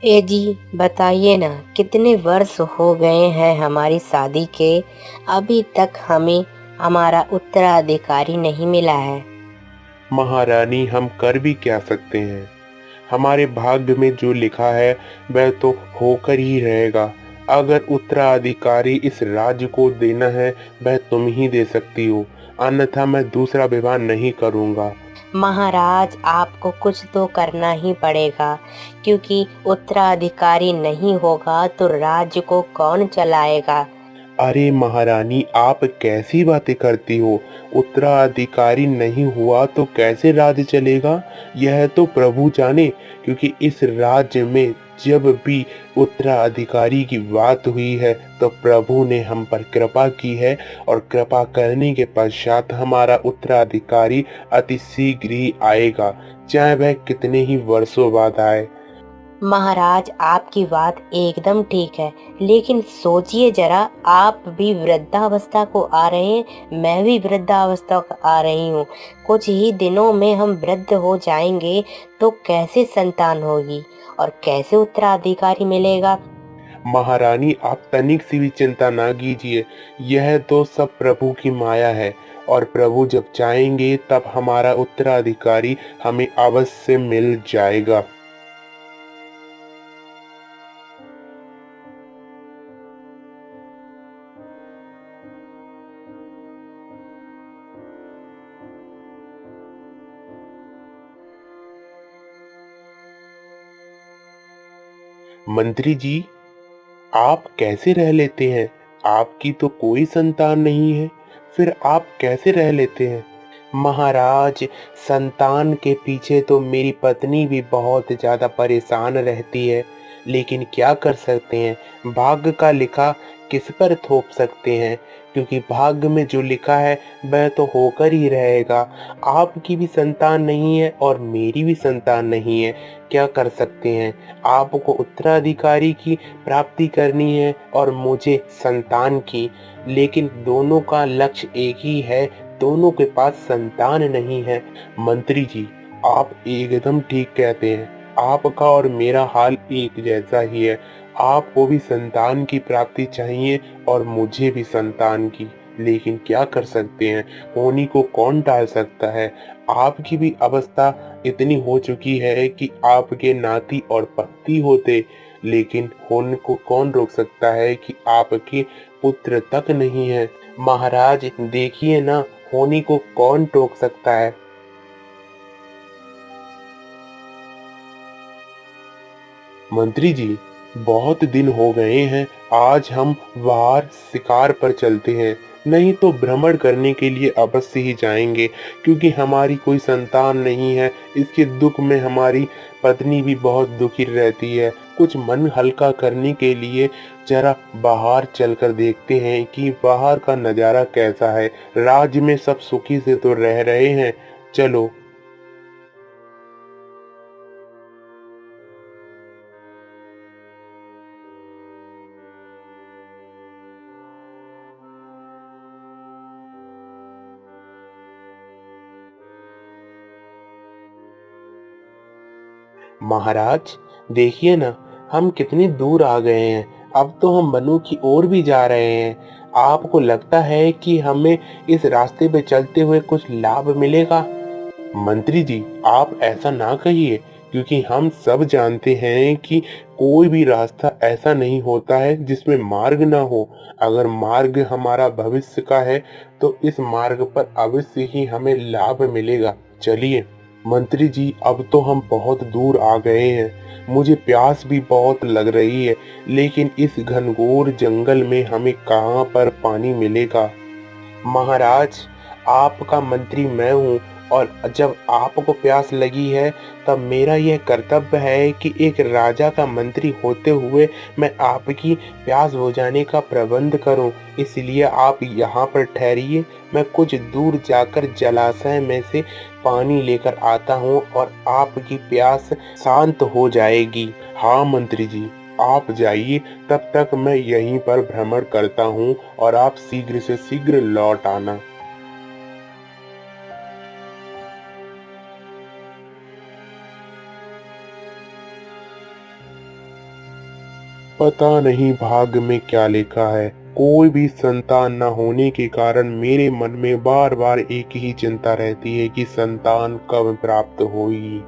ए जी, बताइए ना, कितने वर्ष हो गए हैं हमारी शादी के। अभी तक हमें हमारा उत्तराधिकारी नहीं मिला है। महारानी, हम कर भी क्या सकते हैं। हमारे भाग्य में जो लिखा है वह तो होकर ही रहेगा। अगर उत्तराधिकारी इस राज्य को देना है वह तुम ही दे सकती हो, अन्यथा मैं दूसरा विवाह नहीं करूंगा। महाराज, आपको कुछ तो करना ही पड़ेगा, क्योंकि उत्तराधिकारी नहीं होगा तो राज्य को कौन चलाएगा। अरे महारानी, आप कैसी बातें करती हो। उत्तराधिकारी नहीं हुआ तो कैसे राज्य चलेगा, यह तो प्रभु जाने। क्योंकि इस राज्य में जब भी उत्तराधिकारी की बात हुई है तो प्रभु ने हम पर कृपा की है, और कृपा करने के पश्चात हमारा उत्तराधिकारी अति शीघ्र ही आएगा, चाहे वह कितने ही वर्षों बाद आए। महाराज, आपकी बात एकदम ठीक है, लेकिन सोचिए जरा, आप भी वृद्धावस्था को आ रहे हैं, मैं भी वृद्धावस्था को आ रही हूँ। कुछ ही दिनों में हम वृद्ध हो जाएंगे, तो कैसे संतान होगी और कैसे उत्तराधिकारी मिलेगा। महारानी, आप तनिक सी भी चिंता ना कीजिए। यह तो सब प्रभु की माया है, और प्रभु जब चाहेंगे तब हमारा उत्तराधिकारी हमें अवश्य मिल जाएगा। मंत्री जी, आप कैसे रह लेते हैं। आपकी तो कोई संतान नहीं है, फिर आप कैसे रह लेते हैं। महाराज, संतान के पीछे तो मेरी पत्नी भी बहुत ज्यादा परेशान रहती है, लेकिन क्या कर सकते हैं, भाग्य का लिखा किस पर थोप सकते हैं। क्योंकि भाग्य में जो लिखा है वह तो होकर ही रहेगा। आपकी भी संतान नहीं है और मेरी भी संतान नहीं है, क्या कर सकते हैं। आपको उत्तराधिकारी की प्राप्ति करनी है और मुझे संतान की, लेकिन दोनों का लक्ष्य एक ही है, दोनों के पास संतान नहीं है। मंत्री जी, आप एकदम ठीक कहते हैं। आपका और मेरा हाल एक जैसा ही है। आपको भी संतान की प्राप्ति चाहिए और मुझे भी संतान की, लेकिन क्या कर सकते हैं, होनी को कौन टाल सकता है। आपकी भी अवस्था इतनी हो चुकी है कि आपके नाती और पति होते, लेकिन होने को कौन रोक सकता है कि आपके पुत्र तक नहीं है। महाराज देखिए ना, होनी को कौन टोक सकता है। मंत्री जी, बहुत दिन हो गए हैं, आज हम बाहर शिकार पर चलते हैं। नहीं तो भ्रमण करने के लिए अवश्य ही जाएंगे, क्योंकि हमारी कोई संतान नहीं है। इसके दुख में हमारी पत्नी भी बहुत दुखी रहती है। कुछ मन हल्का करने के लिए जरा बाहर चलकर देखते हैं कि बाहर का नजारा कैसा है। राज्य में सब सुखी से तो रह रहे हैं, चलो। महाराज देखिए ना, हम कितनी दूर आ गए हैं। अब तो हम वनों की ओर भी जा रहे हैं। आपको लगता है कि हमें इस रास्ते पे चलते हुए कुछ लाभ मिलेगा। मंत्री जी, आप ऐसा ना कहिए, क्योंकि हम सब जानते हैं कि कोई भी रास्ता ऐसा नहीं होता है जिसमें मार्ग ना हो। अगर मार्ग हमारा भविष्य का है तो इस मार्ग पर अवश्य ही हमें लाभ मिलेगा। चलिए। मंत्री जी, अब तो हम बहुत दूर आ गए हैं। मुझे प्यास भी बहुत लग रही है, लेकिन इस घनघोर जंगल में हमें कहाँ पर पानी मिलेगा। महाराज, आपका मंत्री मैं हूँ, और जब आपको प्यास लगी है तब मेरा यह कर्तव्य है कि एक राजा का मंत्री होते हुए मैं आपकी प्यास बुझाने का प्रबंध करूं। इसलिए आप यहाँ पर ठहरिए, मैं कुछ दूर जाकर जलाशय में से पानी लेकर आता हूँ और आपकी प्यास शांत हो जाएगी। हाँ मंत्री जी, आप जाइए, तब तक मैं यहीं पर भ्रमण करता हूँ, और आप शीघ्र से शीघ्र लौट आना। पता नहीं भाग्य में क्या लिखा है। कोई भी संतान न होने के कारण मेरे मन में बार बार एक ही चिंता रहती है कि संतान कब प्राप्त होगी।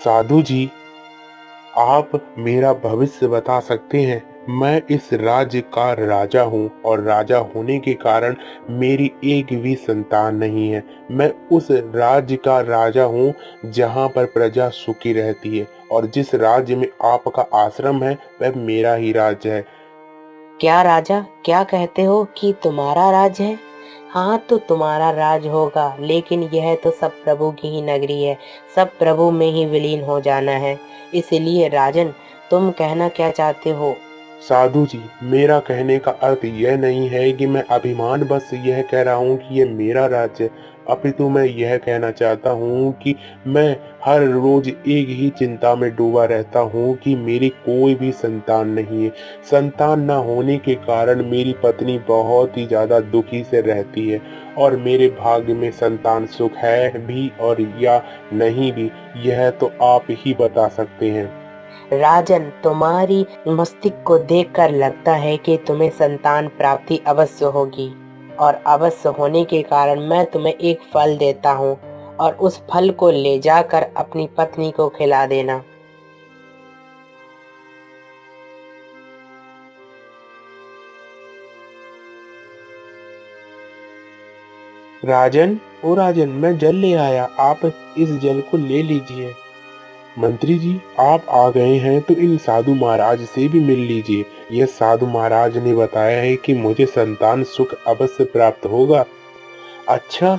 साधु जी, आप मेरा भविष्य बता सकते हैं। मैं इस राज्य का राजा हूँ और राजा होने के कारण मेरी एक भी संतान नहीं है। मैं उस राज्य का राजा हूँ जहाँ पर प्रजा सुखी रहती है, और जिस राज्य में आपका आश्रम है वह मेरा ही राज्य है। क्या राजा, क्या कहते हो कि तुम्हारा राज है? हाँ, तो तुम्हारा राज होगा, लेकिन यह तो सब प्रभु की ही नगरी है। सब प्रभु में ही विलीन हो जाना है। इसलिए राजन, तुम कहना क्या चाहते हो? साधु जी, मेरा कहने का अर्थ यह नहीं है कि मैं अभिमान बस यह कह रहा हूँ कि ये मेरा राज्य है। अपितु मैं यह कहना चाहता हूँ कि मैं हर रोज एक ही चिंता में डूबा रहता हूँ कि मेरी कोई भी संतान नहीं है। संतान न होने के कारण मेरी पत्नी बहुत ही ज्यादा दुखी से रहती है, और मेरे भाग्य में संतान सुख है भी और या नहीं भी, यह तो आप ही बता सकते हैं। राजन, तुम्हारी मस्तिष्क को देखकर लगता है कि तुम्हें संतान प्राप्ति अवश्य होगी, और अवश्य होने के कारण मैं तुम्हें एक फल देता हूँ, और उस फल को ले जाकर अपनी पत्नी को खिला देना। राजन, ओ राजन, मैं जल ले आया, आप इस जल को ले लीजिए। मंत्री जी, आप आ गए हैं तो इन साधु महाराज से भी मिल लीजिए। यह साधु महाराज ने बताया है कि मुझे संतान सुख अवश्य प्राप्त होगा। अच्छा,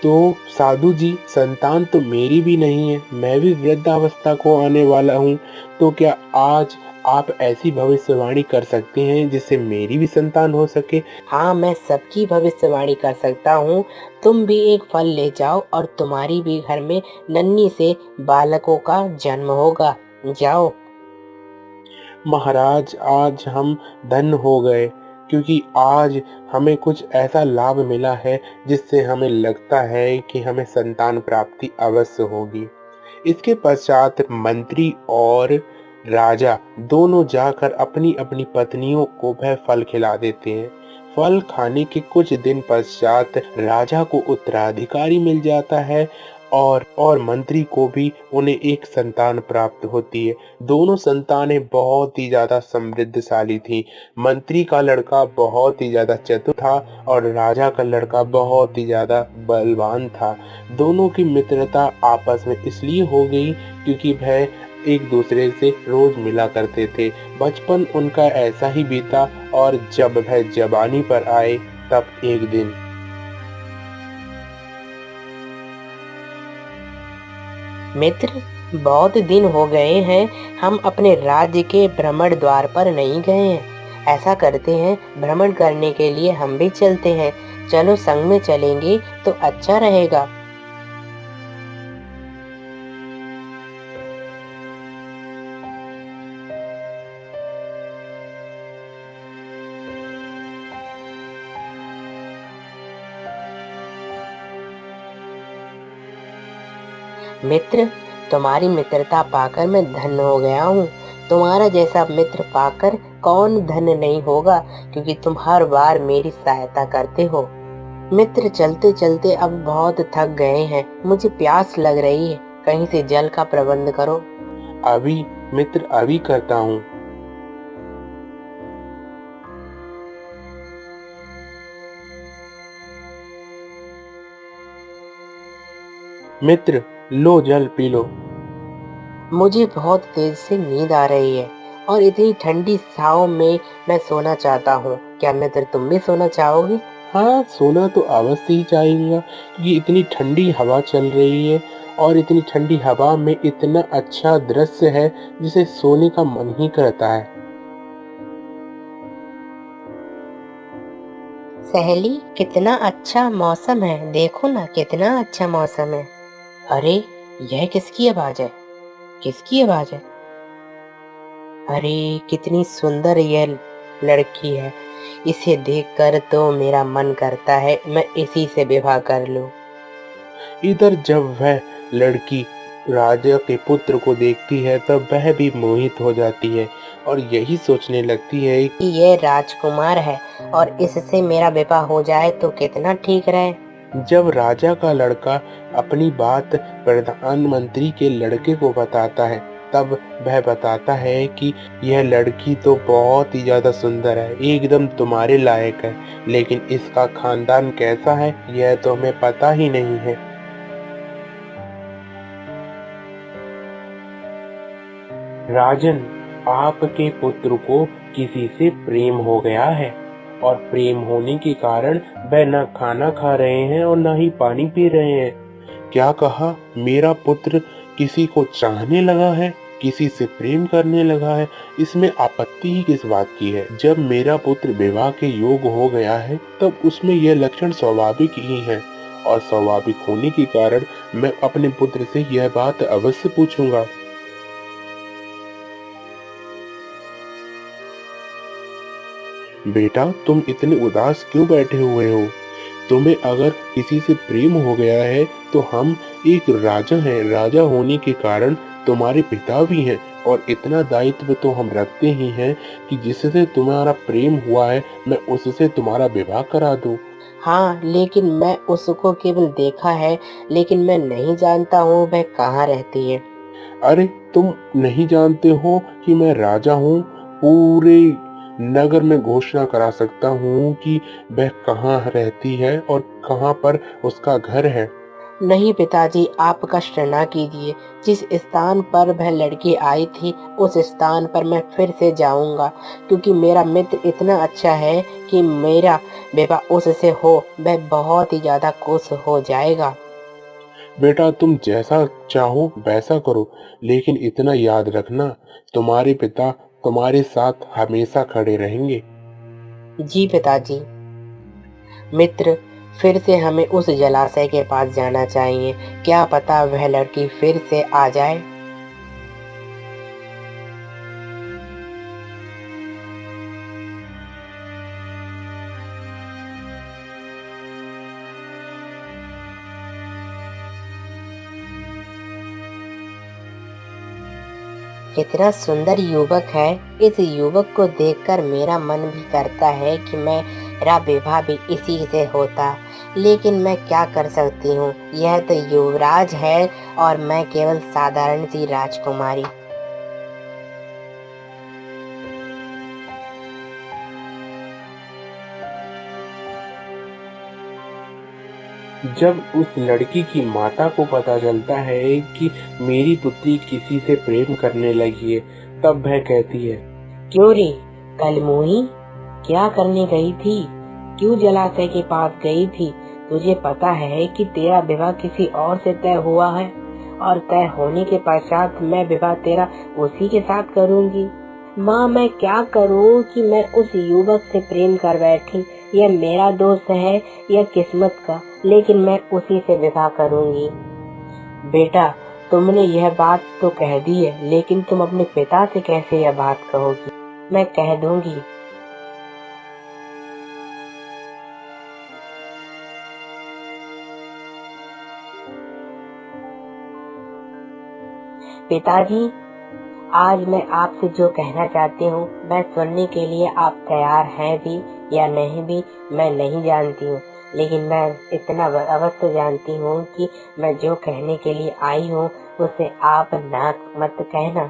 तो साधु जी, संतान तो मेरी भी नहीं है, मैं भी वृद्धावस्था को आने वाला हूँ। तो क्या आज आप ऐसी भविष्यवाणी कर सकते हैं जिससे मेरी भी संतान हो सके? हाँ, मैं सबकी भविष्यवाणी कर सकता हूँ। तुम भी एक फल ले जाओ और तुम्हारी भी घर में नन्ही से बालकों का जन्म होगा। जाओ। महाराज, आज हम धन्य हो गए, क्योंकि आज हमें कुछ ऐसा लाभ मिला है जिससे हमें लगता है कि हमें संतान प्राप्ति अवश्य होगी। इसके पश्चात मंत्री और राजा दोनों जाकर अपनी अपनी पत्नियों को वह फल खिला देते हैं। फल खाने के कुछ दिन पश्चात राजा को उत्तराधिकारी मिल जाता है, और मंत्री को भी उन्हें एक संतान प्राप्त होती है। दोनों संतानें बहुत ही ज्यादा समृद्धशाली थी। मंत्री का लड़का बहुत ही ज्यादा चतुर था, और राजा का लड़का बहुत ही ज्यादा बलवान था। दोनों की मित्रता आपस में इसलिए हो गई क्योंकि वह एक दूसरे से रोज मिला करते थे। बचपन उनका ऐसा ही बीता, और जब वह जवानी पर आए तब एक दिन मित्र, बहुत दिन हो गए हैं, हम अपने राज्य के भ्रमण द्वार पर नहीं गए हैं। ऐसा करते हैं, भ्रमण करने के लिए हम भी चलते हैं। चलो, संग में चलेंगे तो अच्छा रहेगा। मित्र, तुम्हारी मित्रता पाकर मैं धन्य हो गया हूँ। तुम्हारा जैसा मित्र पाकर कौन धन्य नहीं होगा, क्योंकि तुम हर बार मेरी सहायता करते हो। मित्र, चलते चलते अब बहुत थक गए हैं, मुझे प्यास लग रही है। कहीं से जल का प्रबंध करो। अभी मित्र, अभी करता हूँ। मित्र, लो जल पी लो। मुझे बहुत तेज से नींद आ रही है, और इतनी ठंडी छाँव में मैं सोना चाहता हूँ। क्या मित्र, तुम भी सोना चाहोगे? हाँ, सोना तो अवश्य ही चाहिएगा, क्योंकि इतनी ठंडी हवा चल रही है, और इतनी ठंडी हवा में इतना अच्छा दृश्य है जिसे सोने का मन ही करता है। सहेली, कितना अच्छा मौसम है, देखो ना कितना अच्छा मौसम है। अरे, यह किसकी आवाज है? किसकी आवाज है? अरे, कितनी सुंदर यह लड़की है। इसे देखकर तो मेरा मन करता है मैं इसी से विवाह कर लूं। इधर जब वह लड़की राजा के पुत्र को देखती है तब वह भी मोहित हो जाती है और यही सोचने लगती है कि ये राजकुमार है और इससे मेरा विवाह हो जाए तो कितना ठीक रहे। जब राजा का लड़का अपनी बात प्रधानमंत्री के लड़के को बताता है तब वह बताता है कि यह लड़की तो बहुत ही ज्यादा सुंदर है, एकदम तुम्हारे लायक है, लेकिन इसका खानदान कैसा है यह तो हमें पता ही नहीं है। राजन, आपके पुत्र को किसी से प्रेम हो गया है और प्रेम होने के कारण वह न खाना खा रहे हैं और न ही पानी पी रहे हैं। क्या कहा? मेरा पुत्र किसी को चाहने लगा है, किसी से प्रेम करने लगा है? इसमें आपत्ति ही किस बात की है? जब मेरा पुत्र विवाह के योग हो गया है तब उसमें यह लक्षण स्वाभाविक ही है और स्वाभाविक होने के कारण मैं अपने पुत्र से यह बात अवश्य पूछूंगा। बेटा, तुम इतने उदास क्यों बैठे हुए हो? तुम्हें अगर किसी से प्रेम हो गया है तो हम एक राजा हैं, राजा होने के कारण तुम्हारे पिता भी हैं और इतना दायित्व तो हम रखते ही हैं कि जिससे तुम्हारा प्रेम हुआ है मैं उससे तुम्हारा विवाह करा दूं। हाँ, लेकिन मैं उसको केवल देखा है, लेकिन मैं नहीं जानता हूँ वह कहाँ रहती है। अरे, तुम नहीं जानते हो कि मैं राजा हूँ? पूरे नगर में घोषणा करा सकता हूँ कि वह कहाँ रहती है और कहाँ पर उसका घर है। नहीं पिताजी, आप कष्ट ना कीजिए। जिस स्थान पर वह लड़की आई थी उस स्थान पर मैं फिर से जाऊंगा, क्योंकि मेरा मित्र इतना अच्छा है कि मेरा विवाह उससे हो वह बहुत ही ज्यादा खुश हो जाएगा। बेटा, तुम जैसा चाहो वैसा करो, लेकिन इतना याद रखना तुम्हारे पिता तुम्हारे साथ हमेशा खड़े रहेंगे। जी पिताजी। मित्र, फिर से हमें उस जलाशय के पास जाना चाहिए। क्या पता वह लड़की फिर से आ जाए। कितना सुंदर युवक है। इस युवक को देखकर मेरा मन भी करता है कि मेरा विवाह भी इसी से होता, लेकिन मैं क्या कर सकती हूँ। यह तो युवराज है और मैं केवल साधारण सी राजकुमारी। जब उस लड़की की माता को पता चलता है कि मेरी पुत्री किसी से प्रेम करने लगी है तब वह कहती है, क्यों रे कलमुही, क्या करने गई थी? क्यों जलाशय के पास गई थी? तुझे पता है कि तेरा विवाह किसी और से तय हुआ है और तय होने के पश्चात मैं विवाह तेरा उसी के साथ करूंगी। माँ, मैं क्या करूँ कि मैं उस युवक से प्रेम कर बैठी। यह मेरा दोष है या किस्मत का, लेकिन मैं उसी से विवाह करूंगी। बेटा, तुमने यह बात तो कह दी है, लेकिन तुम अपने पिता से कैसे यह बात कहोगी? मैं कह दूंगी। पिताजी, आज मैं आपसे जो कहना चाहती हूँ वह सुनने के लिए आप तैयार हैं भी या नहीं भी मैं नहीं जानती हूँ, लेकिन मैं इतना अवश्य जानती हूँ कि मैं जो कहने के लिए आई हूँ उसे आप ना मत कहना।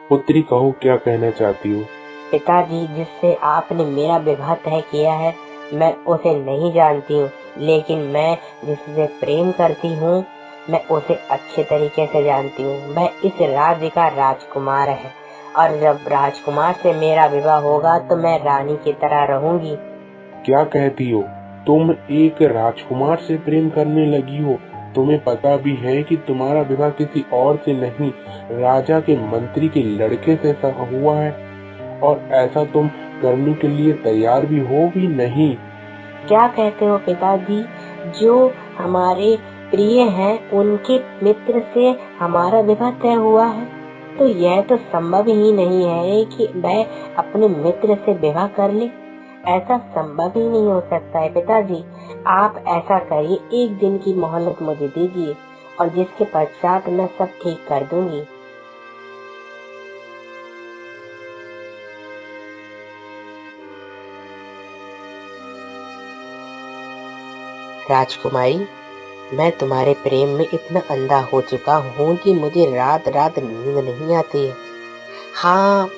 पुत्री कहो क्या कहना चाहती हो? पिताजी, जिससे आपने मेरा विवाह तय किया है मैं उसे नहीं जानती हूँ, लेकिन मैं जिससे प्रेम करती हूँ मैं उसे अच्छे तरीके से जानती हूँ। वह इस राज्य का राजकुमार है और जब राजकुमार से मेरा विवाह होगा तो मैं रानी की तरह रहूंगी। क्या कहती हो? तुम एक राजकुमार से प्रेम करने लगी हो? तुम्हें पता भी है कि तुम्हारा विवाह किसी और से नहीं, राजा के मंत्री के लड़के से हुआ है और ऐसा तुम करने के लिए तैयार भी हो भी नहीं। क्या कहते हो पिताजी? जो हमारे प्रिय हैं उनके मित्र से हमारा विवाह तय हुआ है, तो यह तो संभव ही नहीं है कि वह अपने मित्र से विवाह कर ले। ऐसा संभव ही नहीं हो सकता है पिताजी। आप ऐसा करिए, एक दिन की मोहलत मुझे दीजिए और जिसके पश्चात मैं सब ठीक कर दूंगी। राजकुमारी, मैं तुम्हारे प्रेम में इतना अंधा हो चुका हूँ कि मुझे रात रात नींद नहीं आती है। हाँ,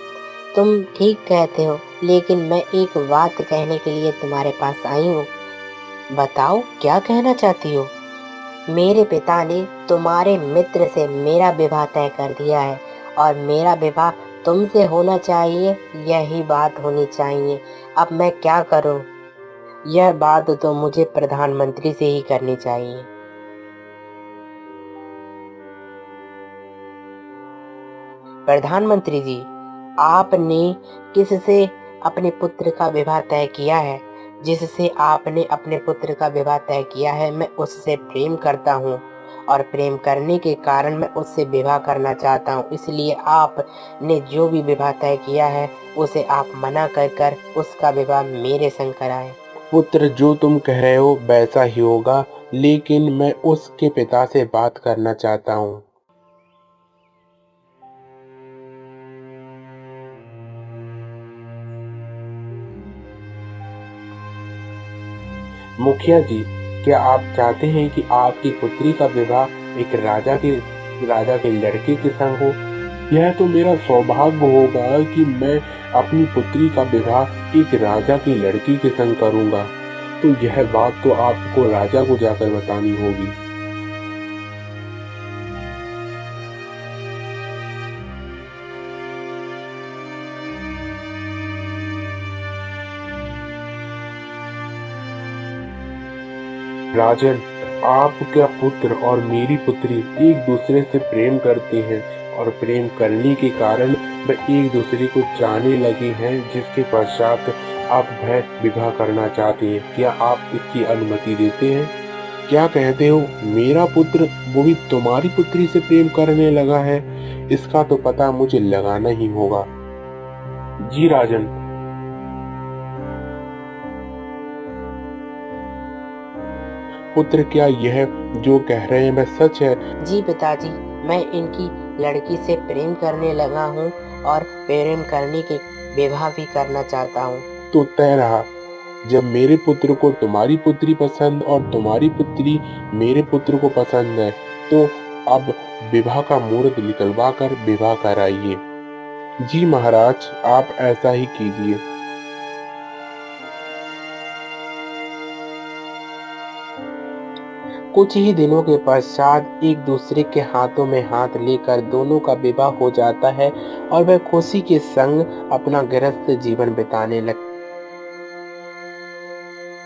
तुम ठीक कहते हो, लेकिन मैं एक बात कहने के लिए तुम्हारे पास आई हूँ। बताओ, क्या कहना चाहती हो? मेरे पिता ने तुम्हारे मित्र से मेरा विवाह तय कर दिया है और मेरा विवाह तुमसे होना चाहिए, यही बात होनी चाहिए। अब मैं क्या करूं? यह बात तो मुझे प्रधानमंत्री से ही करनी चाहिए। प्रधानमंत्री जी, आपने किससे अपने पुत्र का विवाह तय किया है? जिससे आपने अपने पुत्र का विवाह तय किया है, मैं उससे प्रेम करता हूँ और प्रेम करने के कारण मैं उससे विवाह करना चाहता हूँ। इसलिए आपने जो भी विवाह तय किया है, उसे आप मना कर कर उसका विवाह मेरे संग कराएं। पुत्र, जो तुम कह रहे हो वैसा ही होगा, लेकिन मैं उसके पिता से बात करना चाहता हूँ। मुखिया जी, क्या आप चाहते हैं कि आपकी पुत्री का विवाह एक राजा के लड़के के संग हो? यह तो मेरा सौभाग्य होगा कि मैं अपनी पुत्री का विवाह एक राजा की लड़की के संग करूंगा। तो यह बात तो आपको राजा को जाकर बतानी होगी। राजन, आपका पुत्र और मेरी पुत्री एक दूसरे से प्रेम करते हैं और प्रेम करने के कारण वे एक दूसरे को चाहने लगे हैं, जिसके पश्चात आप वह विवाह करना चाहते हैं। क्या आप इसकी अनुमति देते हैं? क्या कहते हो? मेरा पुत्र वो भी तुम्हारी पुत्री से प्रेम करने लगा है? इसका तो पता मुझे लगाना ही होगा। जी राजन। पुत्र, क्या यह जो कह रहे हैं वह सच है? जी पिताजी, मैं इनकी लड़की से प्रेम करने लगा हूँ और प्रेम करने के विवाह भी करना चाहता हूँ। तो तय रहा। जब मेरे पुत्र को तुम्हारी पुत्री पसंद और तुम्हारी पुत्री मेरे पुत्र को पसंद है, तो अब विवाह का मुहूर्त निकलवा कर विवाह कराइए। जी महाराज, आप ऐसा ही कीजिए। कुछ ही दिनों के पश्चात एक दूसरे के हाथों में हाथ लेकर दोनों का विवाह हो जाता है और वह खुशी के संग अपना गृहस्थ जीवन बिताने लगते